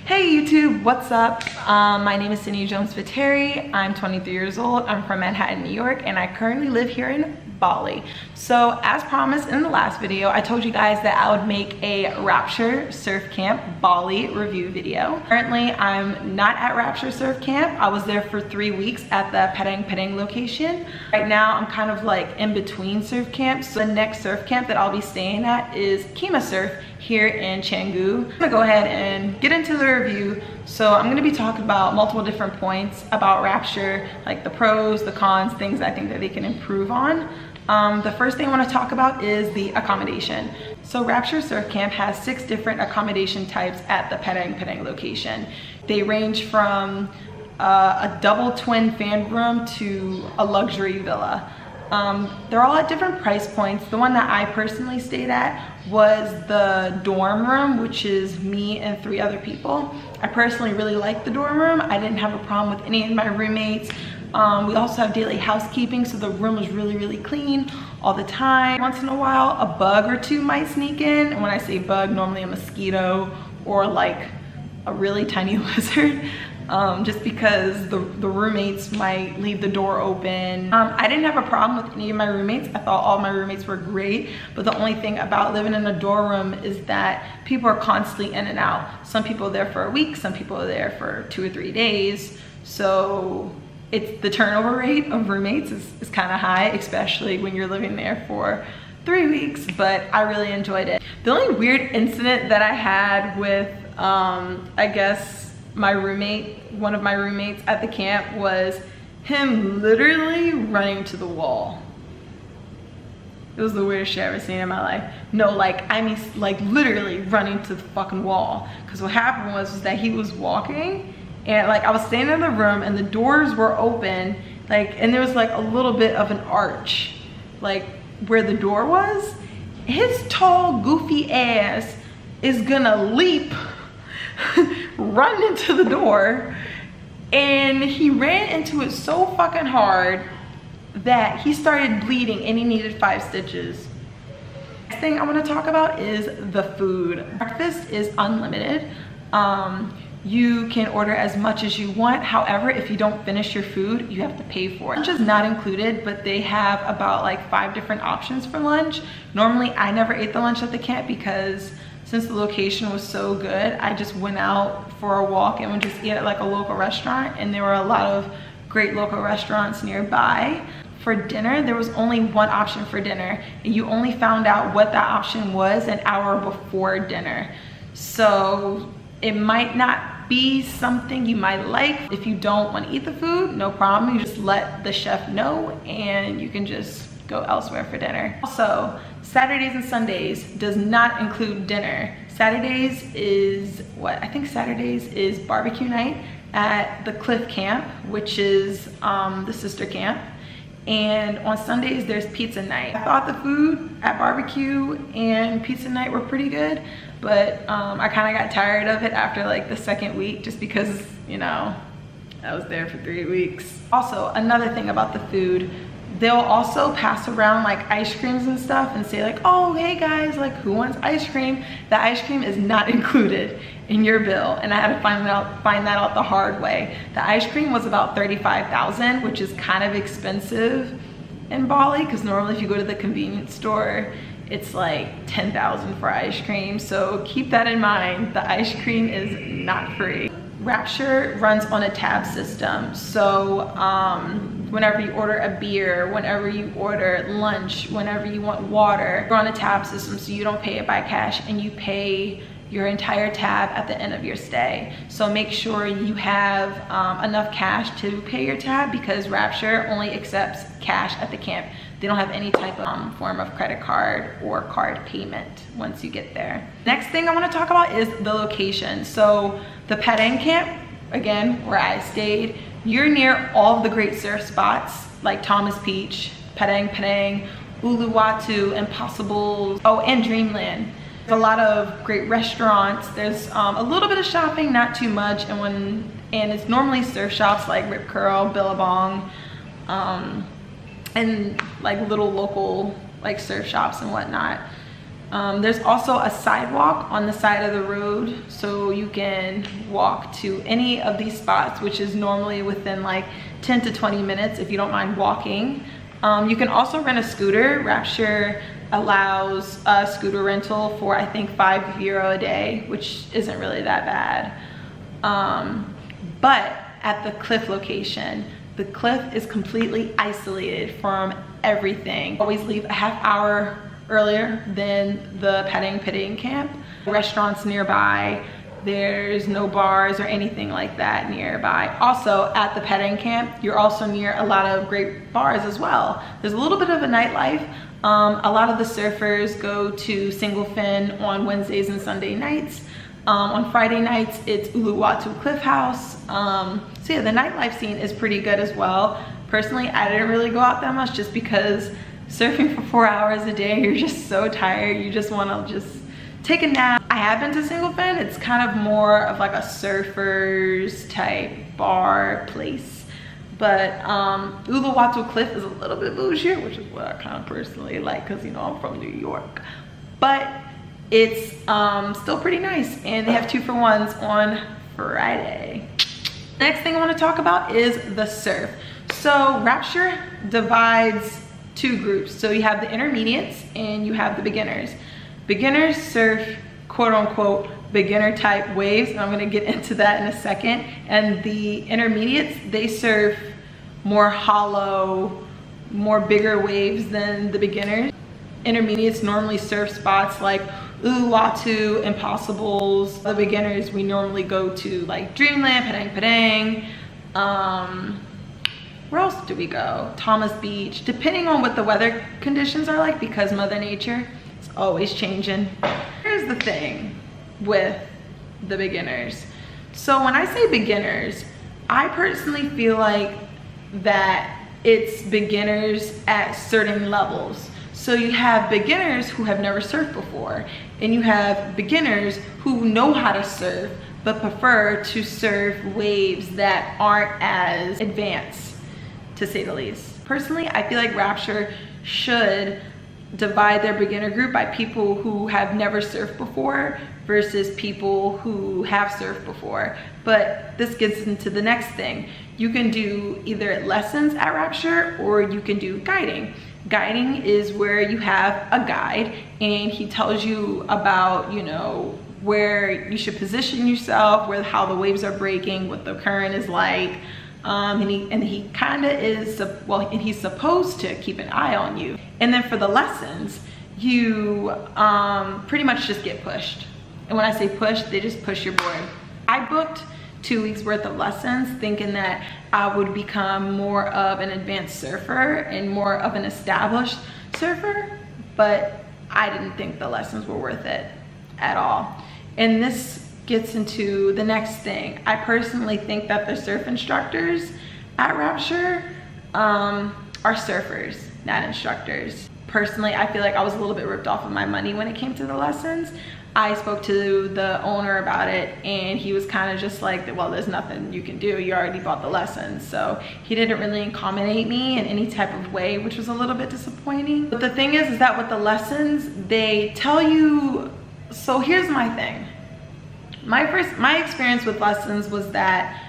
Hey YouTube, what's up? My name is Cindy Jones-Viteri. I'm 23 years old. I'm from Manhattan, New York, and I currently live here in Bali. So as promised in the last video, I told you guys that I would make a Rapture Surf Camp Bali review video. Currently, I'm not at Rapture Surf Camp. I was there for 3 weeks at the Padang location. Right now, I'm kind of like in between surf camps. So the next surf camp that I'll be staying at is Kima Surf here in Canggu. I'm gonna go ahead and get into the review. So I'm gonna be talking about multiple different points about Rapture, like the pros, the cons, things I think that they can improve on. The first thing I want to talk about is the accommodation. So Rapture Surf Camp has 6 different accommodation types at the Padang location. They range from a double twin fan room to a luxury villa. They're all at different price points. The one that I personally stayed at was the dorm room, which is me and 3 other people. I personally really liked the dorm room. I didn't have a problem with any of my roommates. We also have daily housekeeping, so the room was really clean all the time. Once in a while, a bug or 2 might sneak in. And when I say bug, normally a mosquito or like a really tiny lizard. Just because the roommates might leave the door open. I didn't have a problem with any of my roommates. I thought all my roommates were great, but the only thing about living in a dorm room is that people are constantly in and out. Some people are there for a week, some people are there for 2 or 3 days. So the turnover rate of roommates is kind of high, especially when you're living there for 3 weeks, but I really enjoyed it. The only weird incident that I had with, I guess, one of my roommates at the camp was him literally running to the wall. It was the weirdest shit I've ever seen in my life. No, I mean literally running to the fucking wall. Because what happened was that he was walking and I was standing in the room and the doors were open, and there was a little bit of an arch, where the door was. His tall, goofy ass is gonna leap, run into the door, and he ran into it so fucking hard that he started bleeding and he needed 5 stitches. Next thing I want to talk about is the food. Breakfast is unlimited. You can order as much as you want. However, if you don't finish your food, you have to pay for it. Lunch is not included, but they have about 5 different options for lunch. Normally, I never ate the lunch at the camp because since the location was so good, I just went out for a walk and would just eat at a local restaurant, and there were a lot of great local restaurants nearby. For dinner, there was only one option for dinner, and you only found out what that option was an hour before dinner. So it might not be something you might like. If you don't want to eat the food, no problem. You just let the chef know and you can just go elsewhere for dinner. Also, Saturdays and Sundays does not include dinner. Saturdays is I think Saturdays is barbecue night at the Cliff Camp, which is the sister camp. And on Sundays, there's pizza night. I thought the food at barbecue and pizza night were pretty good, but I kind of got tired of it after the 2nd week, just because, I was there for 3 weeks. Also, another thing about the food, they'll also pass around ice creams and stuff and say oh, hey guys, who wants ice cream? The ice cream is not included in your bill, and I had to find that out the hard way. The ice cream was about 35,000, which is kind of expensive in Bali, because normally if you go to the convenience store, it's 10,000 for ice cream. So keep that in mind. The ice cream is not free. Rapture runs on a tab system. So whenever you order a beer, whenever you order lunch, whenever you want water, you're on a tab system, so you don't pay it by cash, and you pay your entire tab at the end of your stay. So make sure you have enough cash to pay your tab, because Rapture only accepts cash at the camp. They don't have any type of form of credit card or card payment once you get there. Next thing I want to talk about is the location. So the Padang camp, again, where I stayed, you're near all of the great surf spots like Thomas Beach, Padang, Uluwatu, Impossible, and Dreamland. There's a lot of great restaurants. There's a little bit of shopping, not too much, and it's normally surf shops like Rip Curl, Billabong, and little local surf shops and whatnot. There's also a sidewalk on the side of the road, so you can walk to any of these spots, which is normally within like 10 to 20 minutes if you don't mind walking. You can also rent a scooter. Rapture allows a scooter rental for I think €5 a day, which isn't really that bad. But at the cliff location, the cliff is completely isolated from everything. Always leave a half hour earlier than the petting camp. Restaurants nearby, there's no bars or anything like that nearby. Also at the petting camp, you're also near a lot of great bars as well. There's a little bit of a nightlife. A lot of the surfers go to Single Fin on Wednesdays and Sunday nights. On Friday nights, it's Uluwatu Cliff House. So yeah, the nightlife scene is pretty good as well. Personally, I didn't really go out that much just because surfing for 4 hours a day, you're just so tired. You just want to just take a nap. I have been to Single Fin. It's kind of more of like a surfers type bar place. But Uluwatu Cliff is a little bit bougier, which is what I kind of personally like because, you know, I'm from New York. But it's still pretty nice, and they have 2-for-1s on Friday. Next thing I want to talk about is the surf. So Rapture divides 2 groups. So you have the intermediates and you have the beginners. Beginners surf quote unquote beginner type waves, and I'm going to get into that in a second. And the intermediates, they surf more hollow, more bigger waves than the beginners. Intermediates normally surf spots like Uluwatu, Impossibles. The beginners, we normally go to like Dreamland, Padang Padang. Where else do we go? Thomas Beach, depending on what the weather conditions are like, because Mother Nature is always changing. Here's the thing with the beginners. So when I say beginners, I personally feel like that it's beginners at certain levels. So you have beginners who have never surfed before, and you have beginners who know how to surf but prefer to surf waves that aren't as advanced, to say the least. Personally, I feel like Rapture should divide their beginner group by people who have never surfed before versus people who have surfed before. But this gets into the next thing. You can do either lessons at Rapture or you can do guiding. Guiding is where you have a guide and he tells you about, you know, where you should position yourself, where how the waves are breaking, what the current is like. And he kind of is, well, and he's supposed to keep an eye on you. And then for the lessons, you pretty much just get pushed. And when I say push, they just push your board. I booked 2 weeks worth of lessons thinking that I would become more of an advanced surfer and more of an established surfer, but I didn't think the lessons were worth it at all. And this gets into the next thing. I personally think that the surf instructors at Rapture are surfers, not instructors. Personally, I feel like I was a little bit ripped off of my money when it came to the lessons. I spoke to the owner about it and he was kind of just like, well, there's nothing you can do. You already bought the lessons. So he didn't really accommodate me in any type of way, which was a little bit disappointing. But the thing is that with the lessons, they tell you, so here's my thing. My experience with lessons was that,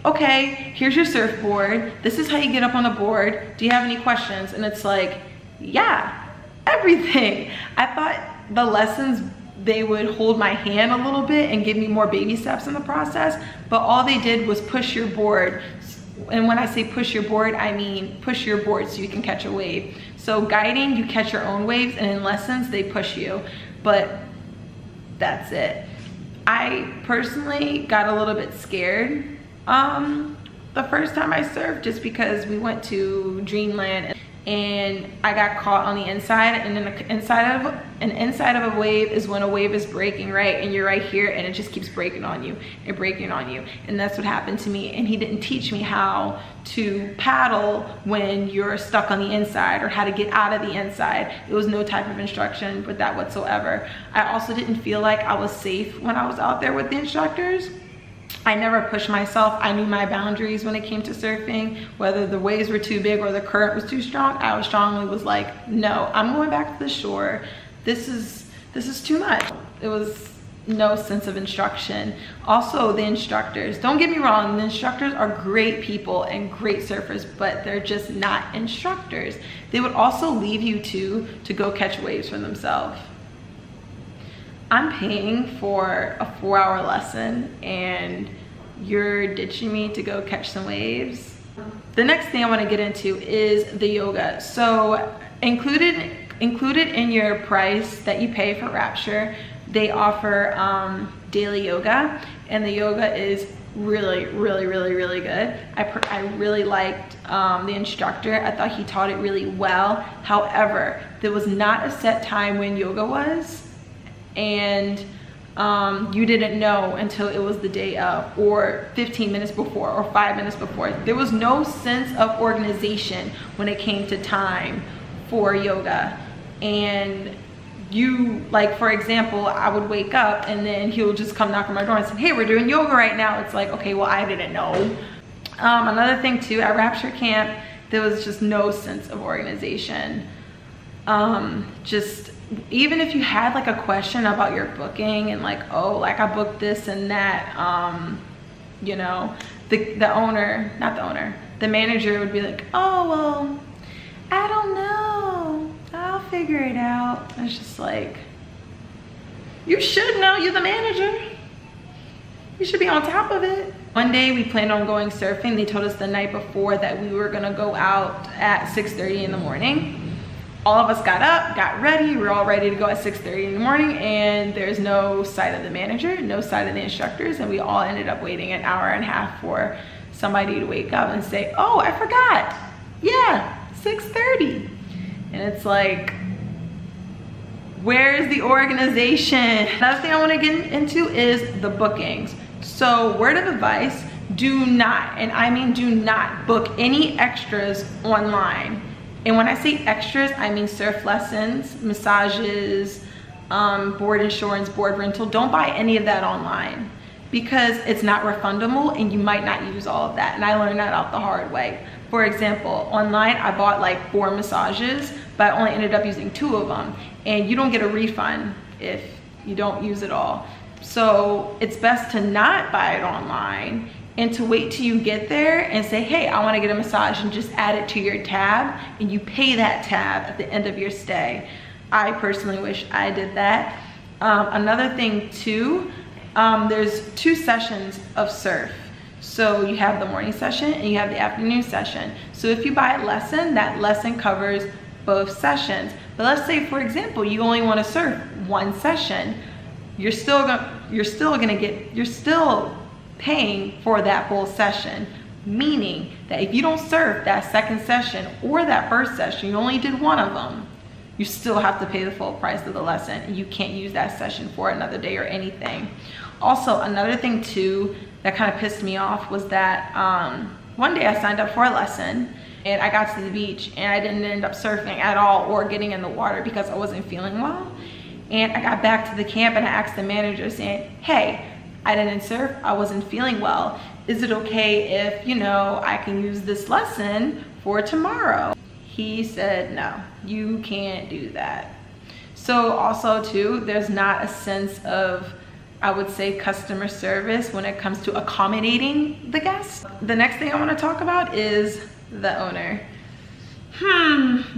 okay, here's your surfboard. This is how you get up on the board. Do you have any questions? And it's like, yeah, everything. I thought the lessons, they would hold my hand a little bit and give me more baby steps in the process, but all they did was push your board. And when I say push your board, I mean push your board so you can catch a wave. So guiding, you catch your own waves, and in lessons, they push you. But that's it. I personally got a little bit scared the first time I surfed, just because we went to Dreamland and I got caught on the inside, and then the inside of a wave is when a wave is breaking, right? And you're right here and it just keeps breaking on you and breaking on you. And that's what happened to me. And he didn't teach me how to paddle when you're stuck on the inside or how to get out of the inside. There was no type of instruction with that whatsoever. I also didn't feel like I was safe when I was out there with the instructors. I never pushed myself. I knew my boundaries when it came to surfing. Whether the waves were too big or the current was too strong, I strongly was like, no, I'm going back to the shore. this is too much. It was no sense of instruction. Also, the instructors, don't get me wrong, the instructors are great people and great surfers, but they're just not instructors. They would also leave you to go catch waves for themselves. I'm paying for a 4-hour lesson and you're ditching me to go catch some waves. The next thing I want to get into is the yoga. So included in your price that you pay for Rapture, they offer daily yoga, and the yoga is really good. I really liked the instructor. I thought he taught it really well. However, there was not a set time when yoga was, and you didn't know until it was the day of, or 15 minutes before, or 5 minutes before. There was no sense of organization when it came to time for yoga. And you, like, for example, I would wake up and then he'll just come knock on my door and say, hey, we're doing yoga right now. It's like, okay, well, I didn't know. Another thing too, at Rapture Camp, there was just no sense of organization. Just even if you had like a question about your booking and like, oh, like I booked this and that, you know, the owner, not the owner, the manager would be like, oh, well, I don't know, I'll figure it out. It's just like, you should know, you're the manager. You should be on top of it. One day we planned on going surfing. They told us the night before that we were gonna go out at 6:30 in the morning. All of us got up, got ready. We're all ready to go at 6:30 in the morning, and there's no sight of the manager, no sight of the instructors, and we all ended up waiting an hour and a half for somebody to wake up and say, oh, I forgot. Yeah, 6:30. And it's like, where's the organization? Another thing I want to get into is the bookings. So word of advice, do not, and I mean do not, book any extras online. And when I say extras, I mean surf lessons, massages, board insurance, board rental. Don't buy any of that online because it's not refundable and you might not use all of that. And I learned that out the hard way. For example, online I bought like 4 massages, but I only ended up using 2 of them. And you don't get a refund if you don't use it all. So it's best to not buy it online and to wait till you get there and say, hey, I wanna get a massage, and just add it to your tab and you pay that tab at the end of your stay. I personally wish I did that. Another thing too, there's 2 sessions of surf. So you have the morning session and you have the afternoon session. So if you buy a lesson, that lesson covers both sessions. But let's say, for example, you only wanna surf 1 session. You're still paying for that full session, meaning that if you don't surf that second session or that first session, you only did 1 of them, you still have to pay the full price of the lesson, and you can't use that session for another day or anything. Also, another thing too that kind of pissed me off was that one day I signed up for a lesson and I got to the beach and I didn't end up surfing at all or getting in the water because I wasn't feeling well. And I got back to the camp and I asked the manager saying, hey, I didn't surf, I wasn't feeling well. Is it okay if, you know, I can use this lesson for tomorrow? He said, no, you can't do that. So also too, there's not a sense of, I would say, customer service when it comes to accommodating the guests. The next thing I want to talk about is the owner.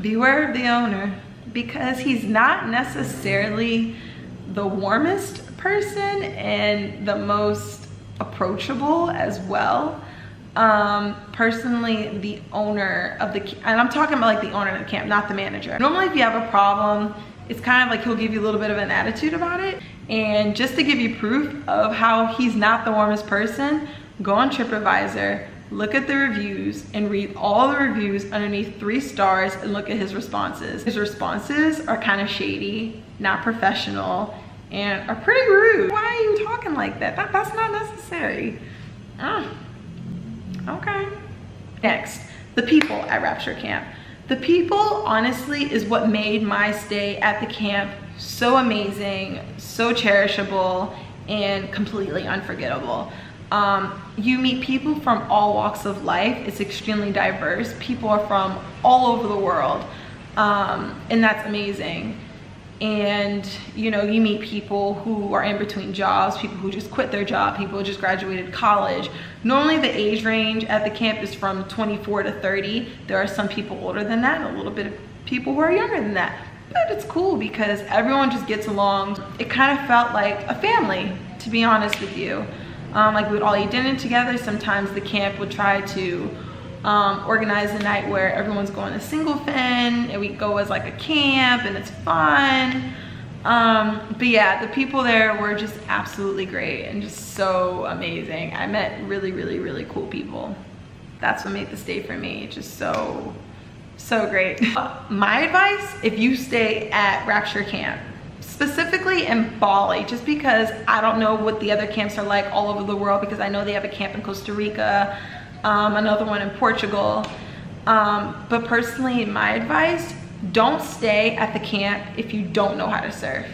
Beware of the owner, because he's not necessarily the warmest person and the most approachable as well. Personally, the owner of the camp, and I'm talking about like the owner of the camp, not the manager. Normally if you have a problem, it's kind of like he'll give you a little bit of an attitude about it. And just to give you proof of how he's not the warmest person, go on TripAdvisor, look at the reviews and read all the reviews underneath 3 stars and look at his responses. His responses are kind of shady, not professional, and are pretty rude. Why are you talking like that? That's not necessary. Okay. Next, the people at Rapture Camp. The people, honestly, is what made my stay at the camp so amazing, so cherishable, and completely unforgettable. You meet people from all walks of life. It's extremely diverse. People are from all over the world, and that's amazing. and you know, you meet people who are in between jobs, people who just quit their job, people who just graduated college. Normally the age range at the camp is from 24 to 30. There are some people older than that and a little bit of people who are younger than that, but it's cool because everyone just gets along. It kind of felt like a family, to be honest with you. Like we would all eat dinner together. Sometimes the camp would try to organize a night where everyone's going to single fin and we go as like a camp and it's fun. But yeah, the people there were just absolutely great and just so amazing. I met really cool people. That's what made the stay for me just so great. My advice, if you stay at Rapture Camp, specifically in Bali, just because I don't know what the other camps are like all over the world, because I know they have a camp in Costa Rica, another one in Portugal, but personally my advice, don't stay at the camp if you don't know how to surf.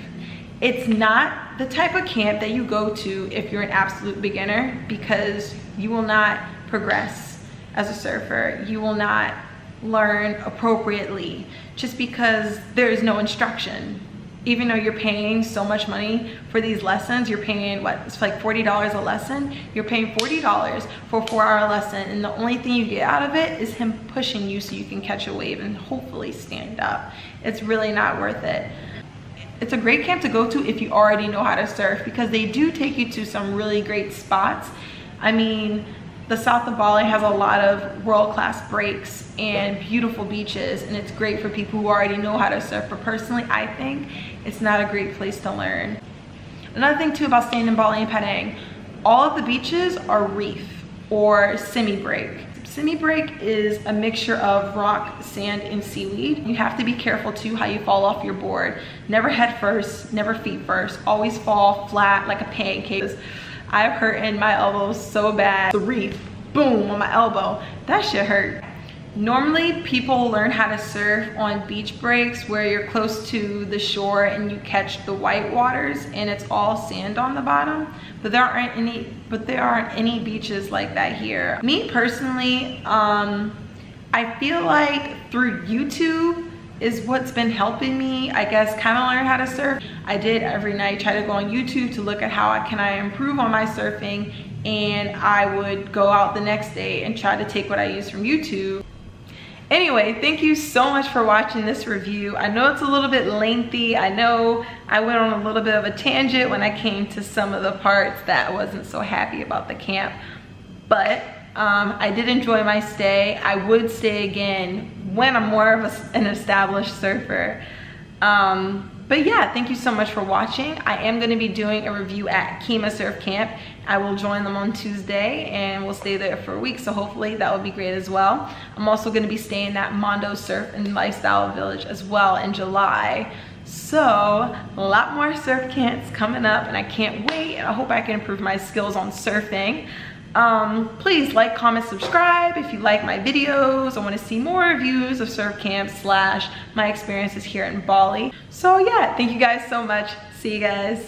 It's not the type of camp that you go to if you're an absolute beginner, because you will not progress as a surfer. You will not learn appropriately just because there is no instruction. Even though you're paying so much money for these lessons, you're paying what, it's like $40 a lesson. You're paying $40 for a 4-hour lesson, and the only thing you get out of it is him pushing you so you can catch a wave and hopefully stand up. It's really not worth it. It's a great camp to go to if you already know how to surf, because they do take you to some really great spots. I mean, the south of Bali has a lot of world-class breaks and beautiful beaches, and it's great for people who already know how to surf. But personally, I think it's not a great place to learn. Another thing too about staying in Bali and Padang, all of the beaches are reef or semi-break. Semi-break is a mixture of rock, sand, and seaweed. You have to be careful too how you fall off your board. Never head first, never feet first. Always fall flat like a pancake. I've hurt in my elbow so bad. The reef, boom, on my elbow. That shit hurt. Normally, people learn how to surf on beach breaks where you're close to the shore and you catch the white waters and it's all sand on the bottom. But there aren't any beaches like that here. Me personally, I feel like through YouTube is what's been helping me, I guess, kind of learn how to surf. I did every night try to go on YouTube to look at how I improve on my surfing, and I would go out the next day and try to take what I use from YouTube. Anyway, thank you so much for watching this review. I know it's a little bit lengthy. I know I went on a little bit of a tangent when I came to some of the parts that I wasn't so happy about the camp, but I did enjoy my stay. I would stay again when I'm more of an established surfer. But yeah, thank you so much for watching. I am gonna be doing a review at Kima Surf Camp. I will join them on Tuesday and we'll stay there for a week, so hopefully that will be great as well. I'm also gonna be staying at Mondo Surf and Lifestyle Village as well in July. So a lot more surf camps coming up and I can't wait, and I hope I can improve my skills on surfing. Please like, comment, subscribe if you like my videos. I want to see more reviews of surf camps / my experiences here in Bali. So yeah, thank you guys so much. See you guys.